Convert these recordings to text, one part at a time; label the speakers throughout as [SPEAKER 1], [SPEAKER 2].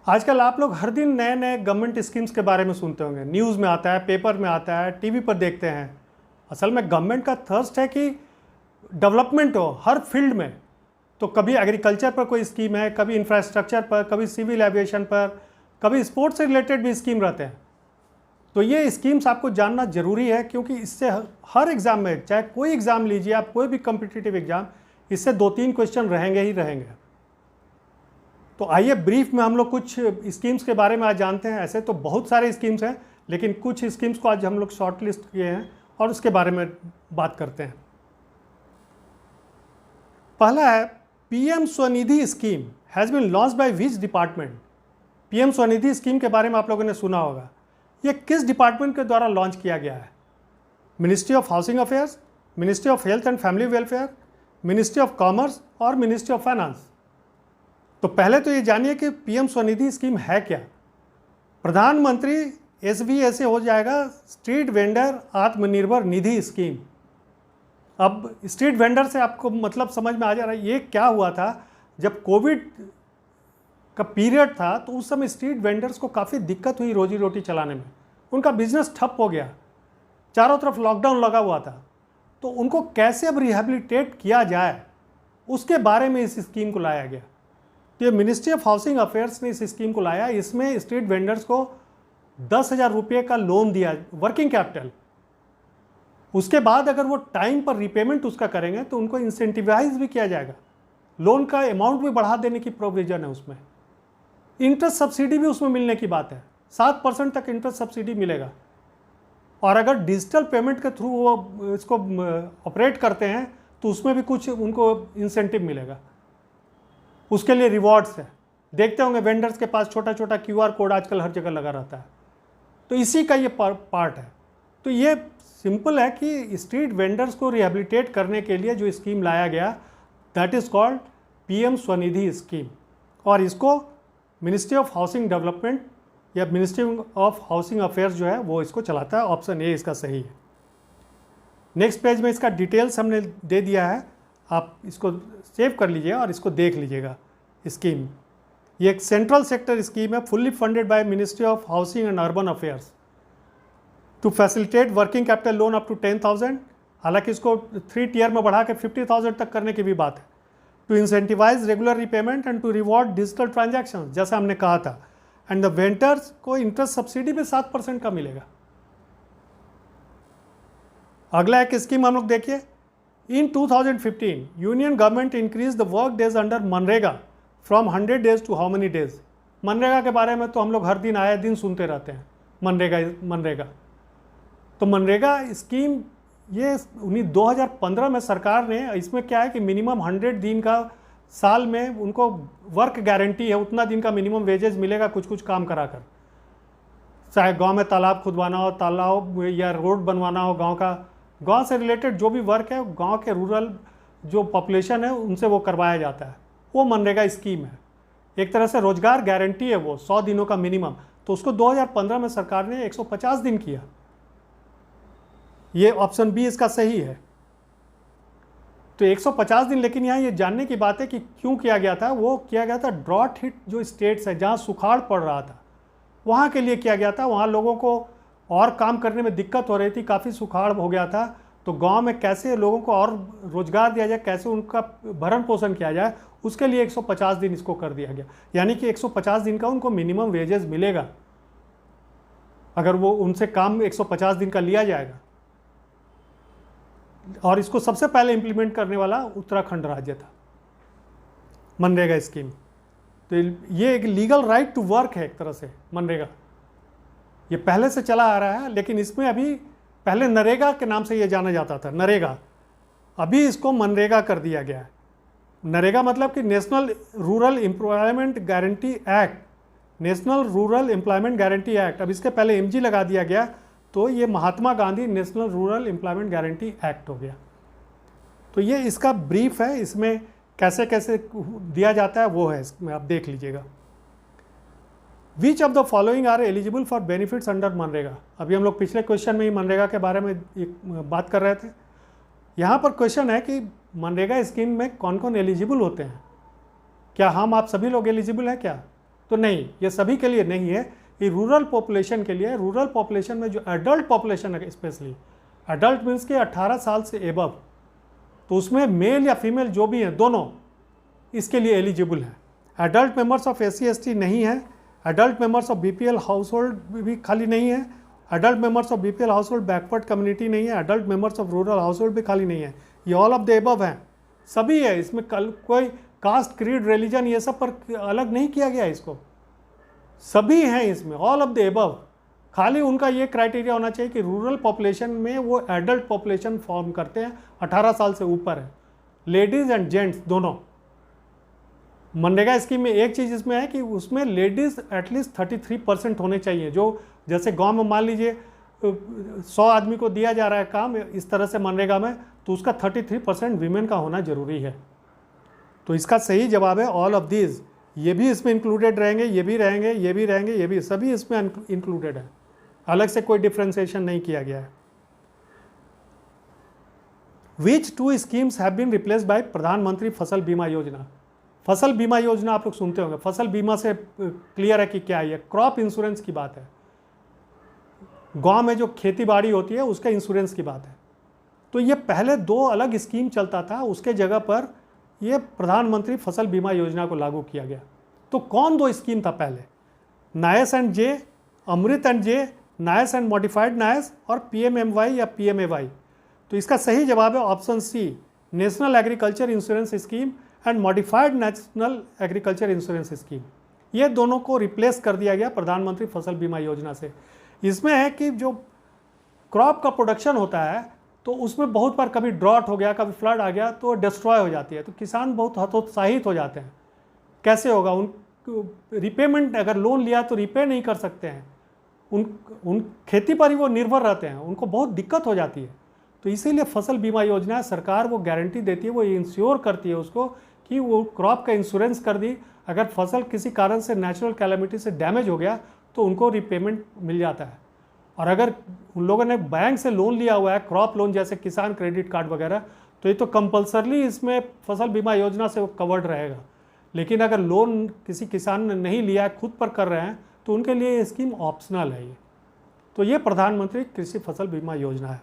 [SPEAKER 1] आजकल आप लोग हर दिन नए नए गवर्नमेंट स्कीम्स के बारे में सुनते होंगे, न्यूज़ में आता है, पेपर में आता है, टीवी पर देखते हैं। असल में गवर्नमेंट का थर्स्ट है कि डेवलपमेंट हो हर फील्ड में। तो कभी एग्रीकल्चर पर कोई स्कीम है, कभी इंफ्रास्ट्रक्चर पर, कभी सिविल एविएशन पर, कभी स्पोर्ट्स से रिलेटेड भी स्कीम रहते हैं। तो ये स्कीम्स आपको जानना जरूरी है, क्योंकि इससे हर एग्ज़ाम में, चाहे कोई एग्ज़ाम लीजिए आप, कोई भी कॉम्पिटिटिव एग्ज़ाम, इससे 2-3 क्वेश्चन रहेंगे ही रहेंगे। तो आइए ब्रीफ में हम लोग कुछ स्कीम्स के बारे में आज जानते हैं। ऐसे तो बहुत सारे स्कीम्स हैं, लेकिन कुछ स्कीम्स को आज हम लोग शॉर्ट लिस्ट किए हैं और उसके बारे में बात करते हैं। पहला है PM Svanidhi scheme has been launch by which department. PM Svanidhi scheme के बारे में आप लोगों ने सुना होगा। ये किस डिपार्टमेंट के द्वारा लॉन्च किया गया है? Ministry of housing affairs, ministry of health and family welfare, ministry of commerce और मिनिस्ट्री ऑफ फाइनेंस। तो पहले तो ये जानिए कि पीएम स्वनिधि स्कीम है क्या। प्रधानमंत्री एसवीए से हो जाएगा street vendor Atmanirbhar Nidhi scheme. अब स्ट्रीट वेंडर से आपको मतलब समझ में आ जा रहा है। ये क्या हुआ था, जब कोविड का पीरियड था तो उस समय स्ट्रीट वेंडर्स को काफ़ी दिक्कत हुई रोजी रोटी चलाने में। उनका बिजनेस ठप हो गया, चारों तरफ लॉकडाउन लगा हुआ था। तो उनको कैसे अब रिहेबिलिटेट किया जाए, उसके बारे में इस स्कीम को लाया गया। तो ये मिनिस्ट्री ऑफ हाउसिंग अफेयर्स ने इस स्कीम को लाया। इसमें स्ट्रीट वेंडर्स को 10,000 रुपये का लोन दिया, वर्किंग कैपिटल। उसके बाद अगर वो टाइम पर रिपेमेंट उसका करेंगे तो उनको इंसेंटिवाइज भी किया जाएगा। लोन का अमाउंट भी बढ़ा देने की प्रोविजन है उसमें। इंटरेस्ट सब्सिडी भी उसमें मिलने की बात है, 7% तक इंटरेस्ट सब्सिडी मिलेगा। और अगर डिजिटल पेमेंट के थ्रू वो इसको ऑपरेट करते हैं तो उसमें भी कुछ उनको इंसेंटिव मिलेगा। उसके लिए रिवॉर्ड्स है। देखते होंगे वेंडर्स के पास छोटा छोटा QR कोड आजकल हर जगह लगा रहता है। तो इसी का ये पार्ट है। तो ये सिंपल है कि स्ट्रीट वेंडर्स को रिहेबिलिटेट करने के लिए जो स्कीम लाया गया, that is called PM Svanidhi scheme. और इसको मिनिस्ट्री ऑफ हाउसिंग डेवलपमेंट या मिनिस्ट्री ऑफ हाउसिंग अफेयर्स जो है वो इसको चलाता है। ऑप्शन ए इसका सही है। नेक्स्ट पेज में इसका डिटेल्स हमने दे दिया है, आप इसको सेव कर लीजिए और इसको देख लीजिएगा। स्कीम ये एक सेंट्रल सेक्टर स्कीम है, fully funded by ministry of housing and urban affairs to facilitate working capital loan up to 10,000। हालांकि इसको 3 टियर में बढ़ा के 50,000 तक करने की भी बात है। To incentivise regular repayment and to reward digital transaction, जैसा हमने कहा था। एंड द वेंडर्स को इंटरेस्ट सब्सिडी भी 7% का मिलेगा। अगला एक स्कीम हम लोग देखिए। In 2015, Union government increased the work days under MNREGA from 100 days to how many days? MNREGA के बारे में तो हम लोग हर दिन आए दिन सुनते रहते हैं। मनरेगा तो मनरेगा स्कीम ये 2015 में सरकार ने, इसमें क्या है कि मिनिमम 100 दिन का साल में उनको वर्क गारंटी है, उतना दिन का मिनिमम वेजेस मिलेगा कुछ कुछ काम कराकर। चाहे गांव में तालाब खुदवाना हो, तालाब या रोड बनवाना हो, गांव से रिलेटेड जो भी वर्क है, गांव के रूरल जो पॉपुलेशन है उनसे वो करवाया जाता है। वो मनरेगा स्कीम है, एक तरह से रोजगार गारंटी है वो, 100 दिनों का मिनिमम। तो उसको 2015 में सरकार ने 150 दिन किया। ये ऑप्शन बी इसका सही है। तो 150 दिन। लेकिन यहाँ ये जानने की बात है कि क्यों किया गया था। वो किया गया था ड्रॉट हिट जो स्टेट्स है, जहाँ सुखाड़ पड़ रहा था, वहाँ के लिए किया गया था। वहाँ लोगों को और काम करने में दिक्कत हो रही थी, काफ़ी सुखाड़ हो गया था। तो गांव में कैसे लोगों को और रोजगार दिया जाए, कैसे उनका भरण पोषण किया जाए, उसके लिए 150 दिन इसको कर दिया गया। यानी कि 150 दिन का उनको मिनिमम वेजेस मिलेगा अगर वो उनसे काम 150 दिन का लिया जाएगा। और इसको सबसे पहले इंप्लीमेंट करने वाला उत्तराखंड राज्य था, मनरेगा स्कीम। तो ये एक लीगल राइट टू वर्क है एक तरह से मनरेगा। ये पहले से चला आ रहा है, लेकिन इसमें अभी पहले नरेगा के नाम से ये जाना जाता था, नरेगा। अभी इसको मनरेगा कर दिया गया है। नरेगा मतलब कि national rural employment guarantee act, national rural employment guarantee act. अब इसके पहले MG लगा दिया गया, तो ये Mahatma Gandhi national rural employment guarantee act हो गया। तो ये इसका ब्रीफ है, इसमें कैसे कैसे दिया जाता है वो है, इसमें आप देख लीजिएगा। Which of the following are eligible for benefits under MNREGA. अभी हम लोग पिछले क्वेश्चन में ही मनरेगा के बारे में एक बात कर रहे थे। यहाँ पर क्वेश्चन है कि मनरेगा स्कीम में कौन कौन एलिजिबल होते हैं। क्या हम आप सभी लोग एलिजिबल हैं क्या? तो नहीं, ये सभी के लिए नहीं है, ये रूरल पॉपुलेशन के लिए है। रूरल पॉपुलेशन में जो एडल्ट पॉपुलेशन है, स्पेशली एडल्ट मीन्स कि 18 साल से एबव, तो उसमें मेल या फीमेल जो भी हैं दोनों इसके लिए एलिजिबल हैं। एडल्ट मेंबर्स ऑफ SC/ST नहीं है, adult members of BPL house hold भी खाली नहीं है, adult members of BPL house hold backward community नहीं है, adult members of rural house hold भी खाली नहीं है। ये ऑल ऑफ द एबव हैं, सभी है इसमें। कल कोई कास्ट, क्रीड, रिलीजन ये सब पर अलग नहीं किया गया, इसको सभी हैं इसमें, ऑल ऑफ द एबव। खाली उनका ये क्राइटेरिया होना चाहिए कि रूरल पॉपुलेशन में वो एडल्ट पॉपुलेशन फॉर्म करते हैं, 18 साल से ऊपर है, लेडीज़ एंड जेंट्स दोनों। मनरेगा स्कीम में एक चीज़ इसमें है कि उसमें लेडीज़ एटलीस्ट 33% होने चाहिए। जो जैसे गांव में मान लीजिए 100 आदमी को दिया जा रहा है काम इस तरह से मनरेगा में, तो उसका 33% वीमेन का होना जरूरी है। तो इसका सही जवाब है ऑल ऑफ दीज। ये भी इसमें इंक्लूडेड रहेंगे, ये भी रहेंगे, ये भी रहेंगे, ये भी, सभी इसमें इंक्लूडेड है, अलग से कोई डिफ्रेंसिएशन नहीं किया गया है। Which 2 schemes have been replaced by Pradhan Mantri Fasal बीमा योजना। फसल बीमा योजना आप लोग सुनते होंगे, फसल बीमा से क्लियर है कि क्या है, क्रॉप इंश्योरेंस की बात है, गांव में जो खेती बाड़ी होती है उसका इंश्योरेंस की बात है। तो ये पहले 2 अलग स्कीम चलता था, उसके जगह पर ये प्रधानमंत्री फसल बीमा योजना को लागू किया गया। तो कौन 2 स्कीम था पहले, NAIS and J, AMRUT and J, NAIS and modified NAIS, और PMMY या PMAY। तो इसका सही जवाब है option C, national agriculture insurance scheme and modified national agriculture insurance scheme. ये दोनों को रिप्लेस कर दिया गया प्रधानमंत्री फसल बीमा योजना से। इसमें है कि जो क्रॉप का प्रोडक्शन होता है तो उसमें बहुत बार कभी ड्रॉट हो गया, कभी फ्लड आ गया तो डिस्ट्रॉय हो जाती है, तो किसान बहुत हतोत्साहित हो जाते हैं। कैसे होगा, उन रिपेमेंट, अगर लोन लिया तो रिपे नहीं कर सकते हैं, उन खेती पर ही वो निर्भर रहते हैं, उनको बहुत दिक्कत हो जाती है। तो इसीलिए फसल बीमा योजना सरकार वो गारंटी देती है, वो इंश्योर करती है उसको कि वो क्रॉप का इंश्योरेंस कर दी, अगर फसल किसी कारण से नेचुरल कैलेमिटी से डैमेज हो गया तो उनको रिपेमेंट मिल जाता है। और अगर उन लोगों ने बैंक से लोन लिया हुआ है, क्रॉप लोन जैसे किसान क्रेडिट कार्ड वगैरह, तो ये तो कंपलसरली इसमें फसल बीमा योजना से वो कवर्ड रहेगा। लेकिन अगर लोन किसी किसान ने नहीं लिया है, खुद पर कर रहे हैं, तो उनके लिए ये स्कीम ऑप्शनल है। ये तो ये प्रधानमंत्री कृषि फसल बीमा योजना है।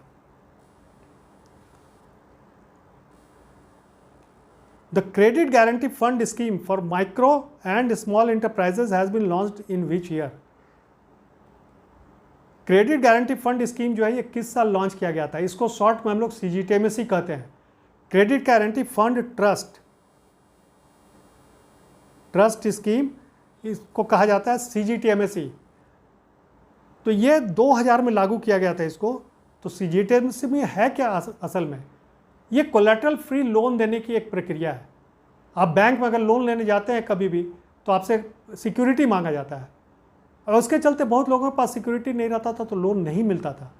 [SPEAKER 1] The Credit Guarantee Fund scheme for micro and small enterprises has been launched in which year? Credit guarantee fund scheme जो है ये किस साल लॉन्च किया गया था? इसको शॉर्ट में हम लोग CGTMSE कहते हैं, credit guarantee fund trust scheme, इसको कहा जाता है CGTMSE। तो ये 2000 में लागू किया गया था इसको। तो CGTMSE में है क्या असल में? ये कोलेटरल फ्री लोन देने की एक प्रक्रिया है। आप बैंक में अगर लोन लेने जाते हैं कभी भी तो आपसे सिक्योरिटी मांगा जाता है, और उसके चलते बहुत लोगों के पास सिक्योरिटी नहीं रहता था तो लोन नहीं मिलता था।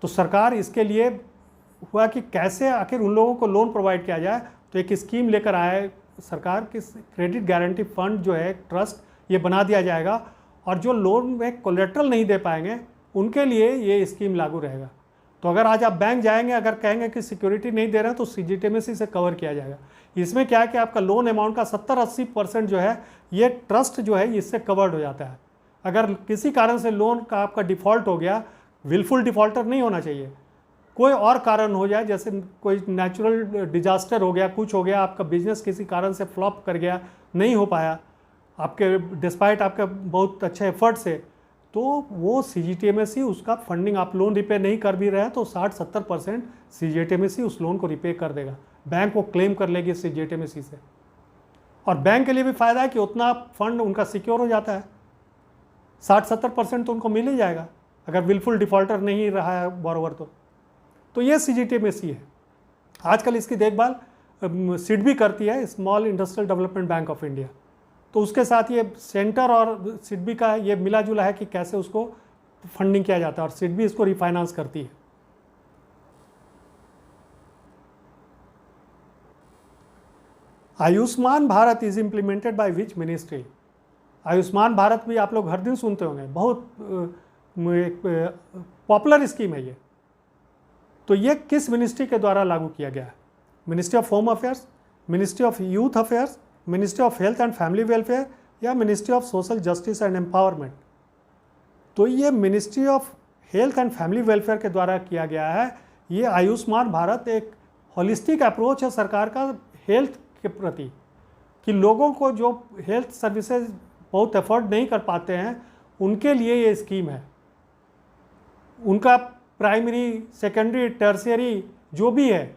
[SPEAKER 1] तो सरकार इसके लिए हुआ कि कैसे आखिर उन लोगों को लोन प्रोवाइड किया जाए, तो एक स्कीम लेकर आए सरकार कि क्रेडिट गारंटी फंड जो है ट्रस्ट ये बना दिया जाएगा, और जो लोन में कोलेटरल नहीं दे पाएंगे उनके लिए ये स्कीम लागू रहेगा। तो अगर आज आप बैंक जाएंगे, अगर कहेंगे कि सिक्योरिटी नहीं दे रहे हैं, तो CGTMSE से कवर किया जाएगा। इसमें क्या है कि आपका लोन अमाउंट का 70-80% जो है ये ट्रस्ट जो है इससे कवर्ड हो जाता है। अगर किसी कारण से लोन का आपका डिफ़ॉल्ट हो गया, विलफुल डिफ़ॉल्टर नहीं होना चाहिए, कोई और कारण हो जाए, जैसे कोई नेचुरल डिजास्टर हो गया, कुछ हो गया, आपका बिजनेस किसी कारण से फ्लॉप कर गया, नहीं हो पाया आपके डिस्पाइट आपके बहुत अच्छे एफर्ट से, तो वो CGTMSE उसका फंडिंग, आप लोन रिपे नहीं कर भी रहे हैं तो 60-70% CGTMSE उस लोन को रिपे कर देगा, बैंक को क्लेम कर लेगी CGTMSE से। और बैंक के लिए भी फ़ायदा है कि उतना फंड उनका सिक्योर हो जाता है, 60-70% तो उनको मिल ही जाएगा अगर विलफुल डिफ़ॉल्टर नहीं रहा है बोरोवर। तो ये CGTMSE है। आजकल इसकी देखभाल SIDBI करती है, small industrial development bank of India. तो उसके साथ ये सेंटर और SIDBI का ये मिला जुला है कि कैसे उसको फंडिंग किया जाता है, और SIDBI इसको रिफाइनेंस करती है। Ayushman Bharat is implemented by which ministry? Ayushman Bharat भी आप लोग हर दिन सुनते होंगे, बहुत पॉपुलर स्कीम है ये। तो ये किस मिनिस्ट्री के द्वारा लागू किया गया है? Ministry of home affairs, ministry of youth affairs, ministry of health and family welfare, या ministry of social justice and empowerment. तो ये ministry of health and family welfare के द्वारा किया गया है। ये आयुष्मान भारत एक होलिस्टिक अप्रोच है सरकार का हेल्थ के प्रति, कि लोगों को जो हेल्थ सर्विसेज बहुत अफोर्ड नहीं कर पाते हैं उनके लिए ये स्कीम है। उनका प्राइमरी, सेकेंडरी, टर्शियरी जो भी है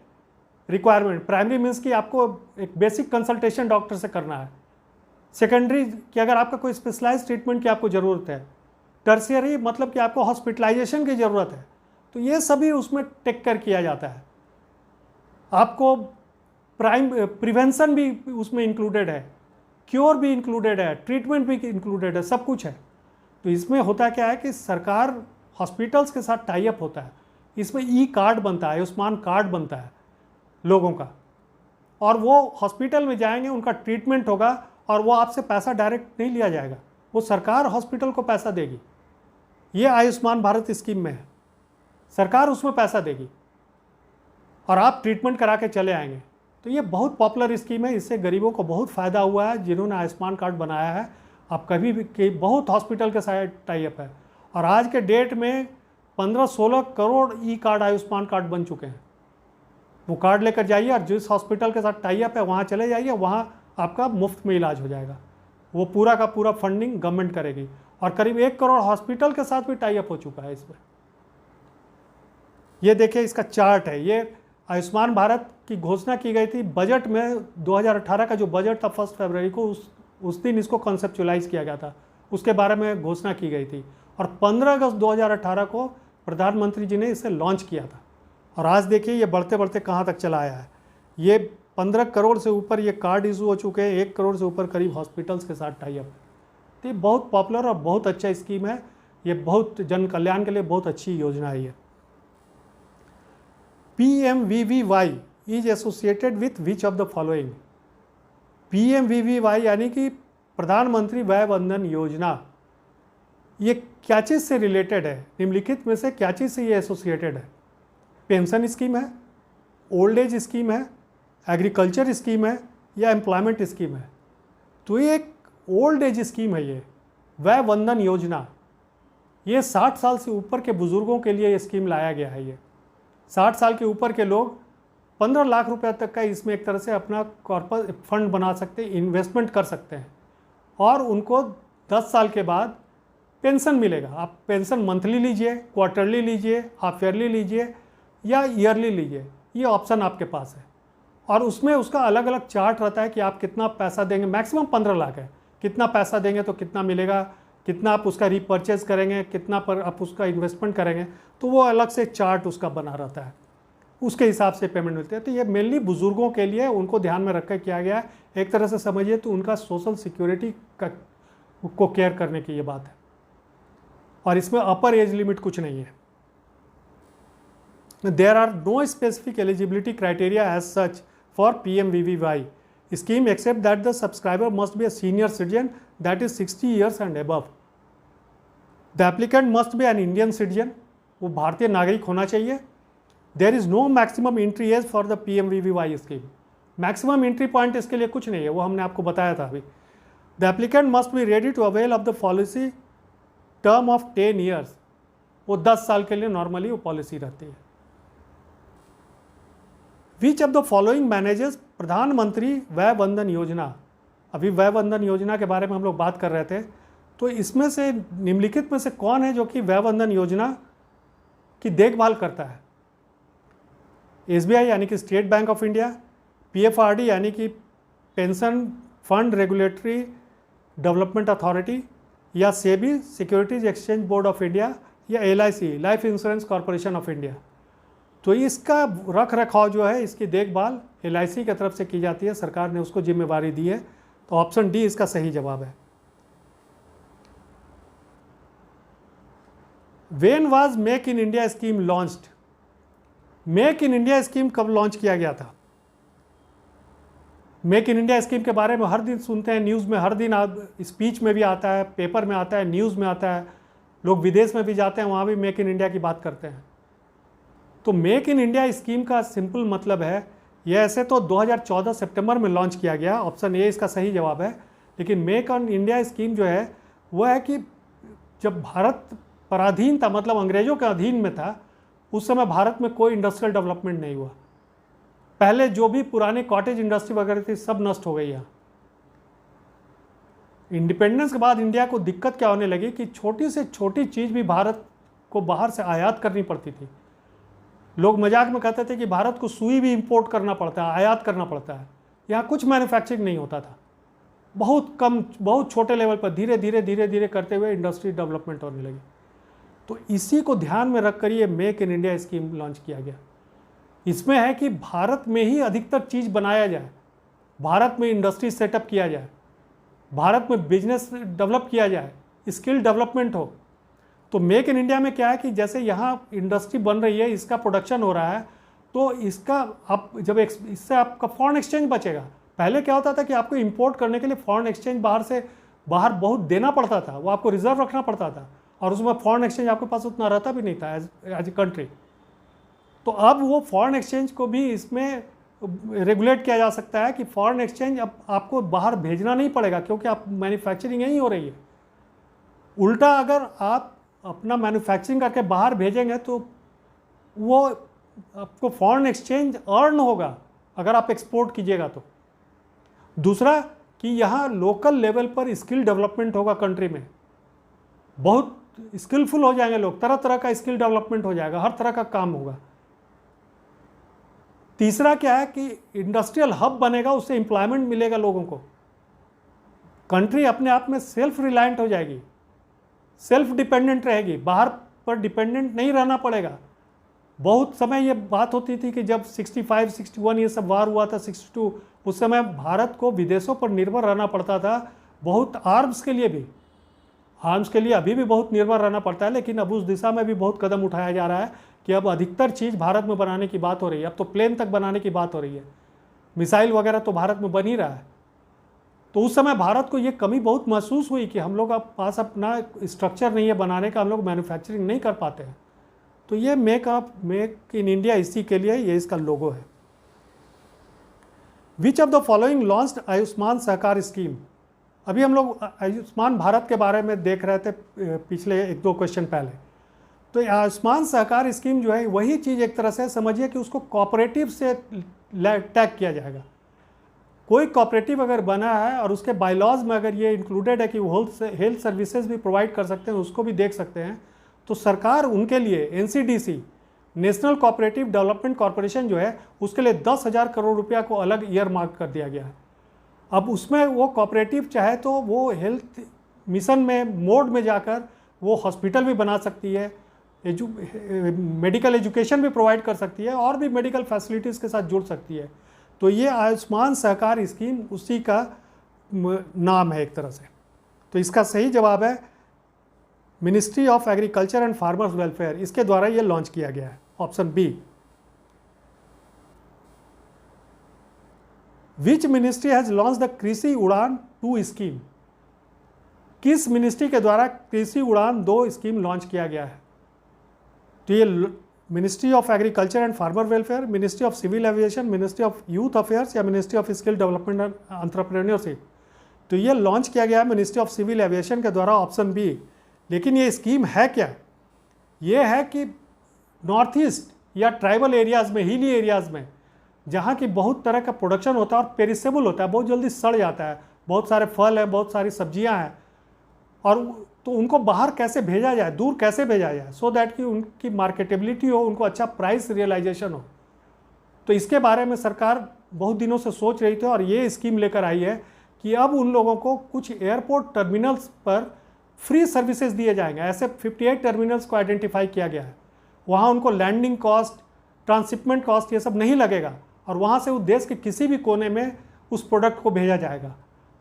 [SPEAKER 1] रिक्वायरमेंट, प्राइमरी मीन्स कि आपको एक बेसिक कंसल्टेशन डॉक्टर से करना है, सेकेंडरी कि अगर आपका कोई स्पेशलाइज ट्रीटमेंट की आपको ज़रूरत है, टर्शियरी मतलब कि आपको हॉस्पिटलाइजेशन की ज़रूरत है, तो ये सभी उसमें टेक कर किया जाता है। आपको प्रिवेंशन भी उसमें इंक्लूडेड है, क्योर भी इंक्लूडेड है, ट्रीटमेंट भी इंक्लूडेड है, सब कुछ है। तो इसमें होता क्या है कि सरकार हॉस्पिटल्स के साथ टाई अप होता है, इसमें ई कार्ड बनता है, आयुष्मान कार्ड बनता है लोगों का, और वो हॉस्पिटल में जाएंगे, उनका ट्रीटमेंट होगा और वो आपसे पैसा डायरेक्ट नहीं लिया जाएगा, वो सरकार हॉस्पिटल को पैसा देगी। ये आयुष्मान भारत स्कीम में है, सरकार उसमें पैसा देगी और आप ट्रीटमेंट करा के चले आएंगे। तो ये बहुत पॉपुलर स्कीम है, इससे गरीबों को बहुत फ़ायदा हुआ है जिन्होंने आयुष्मान कार्ड बनाया है। आप कभी भी बहुत हॉस्पिटल के साथ टाई अप है, और आज के डेट में 15-16 करोड़ ई कार्ड आयुष्मान कार्ड बन चुके हैं। वो कार्ड लेकर जाइए और जिस हॉस्पिटल के साथ टाई अप है वहाँ चले जाइए, वहाँ आपका मुफ्त में इलाज हो जाएगा। वो पूरा का पूरा फंडिंग गवर्नमेंट करेगी, और करीब 1 करोड़ हॉस्पिटल के साथ भी टाई अप हो चुका है इसमें। ये देखिए इसका चार्ट है। ये आयुष्मान भारत की घोषणा की गई थी बजट में, 2018 का जो बजट था 1 फरवरी को, उस दिन इसको कॉन्सेप्चुलाइज किया गया था, उसके बारे में घोषणा की गई थी, और 15 अगस्त 2018 को प्रधानमंत्री जी ने इसे लॉन्च किया था। और आज देखिए ये बढ़ते बढ़ते कहाँ तक चला आया है। ये 15 करोड़ से ऊपर ये कार्ड इशू हो चुके हैं, 1 करोड़ से ऊपर करीब हॉस्पिटल्स के साथ टाई अप है। तो ये बहुत पॉपुलर और बहुत अच्छा स्कीम है, ये बहुत जन कल्याण के लिए बहुत अच्छी योजना है। ये PMVVY is associated with which of the following. PMVVY यानी कि प्रधानमंत्री वय वंदन योजना, ये क्या चीज़ से रिलेटेड है? निम्नलिखित में से क्या चीज़ से ये एसोसिएटेड है? पेंशन स्कीम है, ओल्ड एज स्कीम है, एग्रीकल्चर स्कीम है, या एम्प्लॉयमेंट स्कीम है? तो ये एक ओल्ड एज स्कीम है। ये वय वंदन योजना, ये 60 साल से ऊपर के बुज़ुर्गों के लिए ये स्कीम लाया गया है। ये 60 साल के ऊपर के लोग 15 लाख रुपए तक का इसमें एक तरह से अपना कॉर्पोरेट फंड बना सकते हैं, इन्वेस्टमेंट कर सकते हैं, और उनको 10 साल के बाद पेंशन मिलेगा। आप पेंशन मंथली लीजिए, क्वार्टरली लीजिए, हाफ ईयरली लीजिए, या ईयरली लीजिए, ये ऑप्शन आपके पास है। और उसमें उसका अलग अलग चार्ट रहता है कि आप कितना पैसा देंगे। मैक्सिमम 15 लाख है, कितना पैसा देंगे तो कितना मिलेगा, कितना आप उसका रीपर्चेज करेंगे, कितना पर आप उसका इन्वेस्टमेंट करेंगे, तो वो अलग से चार्ट उसका बना रहता है, उसके हिसाब से पेमेंट मिलती है। तो ये मेनली बुज़ुर्गों के लिए, उनको ध्यान में रख कर किया गया है। एक तरह से समझिए तो उनका सोशल सिक्योरिटी को केयर करने की ये बात है, और इसमें अपर एज लिमिट कुछ नहीं है। There are no specific eligibility criteria as such for PMVVY scheme except that the subscriber must be a senior citizen, that is 60 years and above. The applicant must be an Indian citizen, वो भारतीय नागरिक होना चाहिए। There is no maximum entry age for the PMVVY scheme. Maximum entry point इसके लिए कुछ नहीं है, वो हमने आपको बताया था अभी। The applicant must be ready to avail of the policy term of 10 years. वो 10 साल के लिए नॉर्मली वो पॉलिसी रहती है। विच ऑफ द फॉलोइंग मैनेजेस प्रधानमंत्री वय वंदन योजना। अभी वय वंदन योजना के बारे में हम लोग बात कर रहे थे, तो इसमें से निम्नलिखित में से कौन है जो कि वय वंदन योजना की देखभाल करता है? SBI यानी कि state bank of India, PFRD यानी कि pension fund regulatory development authority, या SEBI securities exchange board of India, या LIC life insurance corporation of India. तो इसका रख रखाव जो है, इसकी देखभाल LIC की तरफ से की जाती है, सरकार ने उसको जिम्मेवारी दी है। तो ऑप्शन डी इसका सही जवाब है। When was make in India scheme launched? Make in India scheme कब लॉन्च किया गया था? मेक इन इंडिया स्कीम के बारे में हर दिन सुनते हैं, न्यूज़ में हर दिन स्पीच में भी आता है, पेपर में आता है, न्यूज़ में आता है, लोग विदेश में भी जाते हैं, वहाँ भी मेक इन इंडिया की बात करते हैं। तो मेक इन इंडिया स्कीम का सिंपल मतलब है, यह ऐसे तो 2014 सितंबर में लॉन्च किया गया, ऑप्शन ए इसका सही जवाब है, लेकिन मेक इन इंडिया स्कीम जो है वो है कि जब भारत पराधीन था, मतलब अंग्रेज़ों के अधीन में था, उस समय भारत में कोई इंडस्ट्रियल डेवलपमेंट नहीं हुआ। पहले जो भी पुराने कॉटेज इंडस्ट्री वगैरह थी सब नष्ट हो गई यहाँ। इंडिपेंडेंस के बाद इंडिया को दिक्कत क्या होने लगी कि छोटी से छोटी चीज़ भी भारत को बाहर से आयात करनी पड़ती थी। लोग मजाक में कहते थे कि भारत को सुई भी इंपोर्ट करना पड़ता है, आयात करना पड़ता है। यहाँ कुछ मैन्युफैक्चरिंग नहीं होता था, बहुत कम, बहुत छोटे लेवल पर धीरे धीरे धीरे धीरे करते हुए इंडस्ट्री डेवलपमेंट होने लगी। तो इसी को ध्यान में रखकर ये make in India scheme launch किया गया। इसमें है कि भारत में ही अधिकतर चीज़ बनाया जाए, भारत में इंडस्ट्री सेटअप किया जाए, भारत में बिजनेस डेवलप किया जाए, स्किल डेवलपमेंट हो। तो मेक इन इंडिया में क्या है कि जैसे यहाँ इंडस्ट्री बन रही है, इसका प्रोडक्शन हो रहा है, तो इसका आप जब इससे आपका फॉरेन एक्सचेंज बचेगा। पहले क्या होता था कि आपको इंपोर्ट करने के लिए फॉरेन एक्सचेंज बाहर बहुत देना पड़ता था, वो आपको रिजर्व रखना पड़ता था, और उसमें फॉरेन एक्सचेंज आपके पास उतना रहता भी नहीं था एज ए कंट्री। तो अब वो फॉरेन एक्सचेंज को भी इसमें रेगुलेट किया जा सकता है कि फॉरेन एक्सचेंज अब आपको बाहर भेजना नहीं पड़ेगा, क्योंकि आप मैन्युफैक्चरिंग यहीं हो रही है। उल्टा अगर आप अपना मैन्युफैक्चरिंग करके बाहर भेजेंगे तो वो आपको फॉरेन एक्सचेंज अर्न होगा अगर आप एक्सपोर्ट कीजिएगा तो। दूसरा कि यहाँ लोकल लेवल पर स्किल डेवलपमेंट होगा, कंट्री में बहुत स्किलफुल हो जाएंगे लोग, तरह तरह का स्किल डेवलपमेंट हो जाएगा, हर तरह का काम होगा। तीसरा क्या है कि इंडस्ट्रियल हब बनेगा, उससे एम्प्लॉयमेंट मिलेगा लोगों को। कंट्री अपने आप में सेल्फ रिलायंट हो जाएगी, सेल्फ डिपेंडेंट रहेगी, बाहर पर डिपेंडेंट नहीं रहना पड़ेगा। बहुत समय ये बात होती थी कि जब 65, 61 ये सब वार हुआ था, 62, उस समय भारत को विदेशों पर निर्भर रहना पड़ता था, बहुत आर्म्स के लिए भी। आर्म्स के लिए अभी भी बहुत निर्भर रहना पड़ता है, लेकिन अब उस दिशा में भी बहुत कदम उठाया जा रहा है कि अब अधिकतर चीज़ भारत में बनाने की बात हो रही है। अब तो प्लेन तक बनाने की बात हो रही है, मिसाइल वगैरह तो भारत में बन ही रहा है। तो उस समय भारत को ये कमी बहुत महसूस हुई कि हम लोग अब पास अपना स्ट्रक्चर नहीं है बनाने का, हम लोग मैन्युफैक्चरिंग नहीं कर पाते हैं। तो ये मेक इन इंडिया इसी के लिए ये इसका लोगो है। विच of the following launched Ayushman Sahakar scheme. अभी हम लोग आयुष्मान भारत के बारे में देख रहे थे पिछले 1-2 क्वेश्चन पहले। तो आयुष्मान सहकार स्कीम जो है वही चीज़ एक तरह से समझिए कि उसको कोऑपरेटिव से टैग किया जाएगा। कोई कोऑपरेटिव अगर बना है और उसके बायलॉज में अगर ये इंक्लूडेड है कि वो हेल्थ सर्विसेज भी प्रोवाइड कर सकते हैं, उसको भी देख सकते हैं, तो सरकार उनके लिए NCDC, national cooperative development corporation जो है, उसके लिए 10,000 करोड़ रुपया को अलग ईयर मार्क कर दिया गया है। अब उसमें वो कोऑपरेटिव चाहे तो वो हेल्थ मिशन में मोड में जाकर वो हॉस्पिटल भी बना सकती है, मेडिकल एजुकेशन भी प्रोवाइड कर सकती है, और भी मेडिकल फैसिलिटीज़ के साथ जुड़ सकती है। तो ये आयुष्मान सहकार स्कीम उसी का नाम है एक तरह से। तो इसका सही जवाब है ministry of agriculture and farmers welfare, इसके द्वारा ये लॉन्च किया गया है, option B. Which ministry has launch the Krishi Udan 2 scheme. किस मिनिस्ट्री के द्वारा कृषि उड़ान 2 स्कीम लॉन्च किया गया है? तो ये ministry of agriculture and farmer welfare, ministry of civil aviation, ministry of youth affairs या ministry of skill development and entrepreneurship. तो ये लॉन्च किया गया है मिनिस्ट्री ऑफ सिविल एविएशन के द्वारा, ऑप्शन बी। लेकिन ये स्कीम है क्या? ये है कि नॉर्थ ईस्ट या ट्राइबल एरियाज़ में, हिली एरियाज़ में, जहाँ की बहुत तरह का प्रोडक्शन होता है और पेरिसेबल होता है, बहुत जल्दी सड़ जाता है, बहुत सारे फल हैं, बहुत सारी सब्जियाँ हैं, और तो उनको बाहर कैसे भेजा जाए, दूर कैसे भेजा जाए, सो दैट कि उनकी मार्केटेबिलिटी हो, उनको अच्छा प्राइस रियलाइजेशन हो। तो इसके बारे में सरकार बहुत दिनों से सोच रही थी और ये स्कीम लेकर आई है कि अब उन लोगों को कुछ एयरपोर्ट टर्मिनल्स पर फ्री सर्विसेज दिए जाएंगे। ऐसे 58 टर्मिनल्स को आइडेंटिफाई किया गया है। वहाँ उनको लैंडिंग कॉस्ट, ट्रांसशिपमेंट कॉस्ट ये सब नहीं लगेगा, और वहाँ से उस देश के किसी भी कोने में उस प्रोडक्ट को भेजा जाएगा।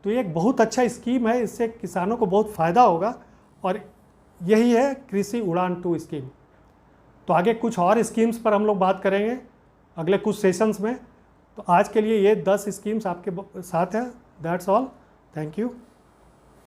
[SPEAKER 1] तो ये एक बहुत अच्छा स्कीम है, इससे किसानों को बहुत फ़ायदा होगा, और यही है कृषि उड़ान 2 स्कीम। तो आगे कुछ और स्कीम्स पर हम लोग बात करेंगे अगले कुछ सेशंस में। तो आज के लिए ये 10 स्कीम्स आपके साथ हैं। That's all, thank you.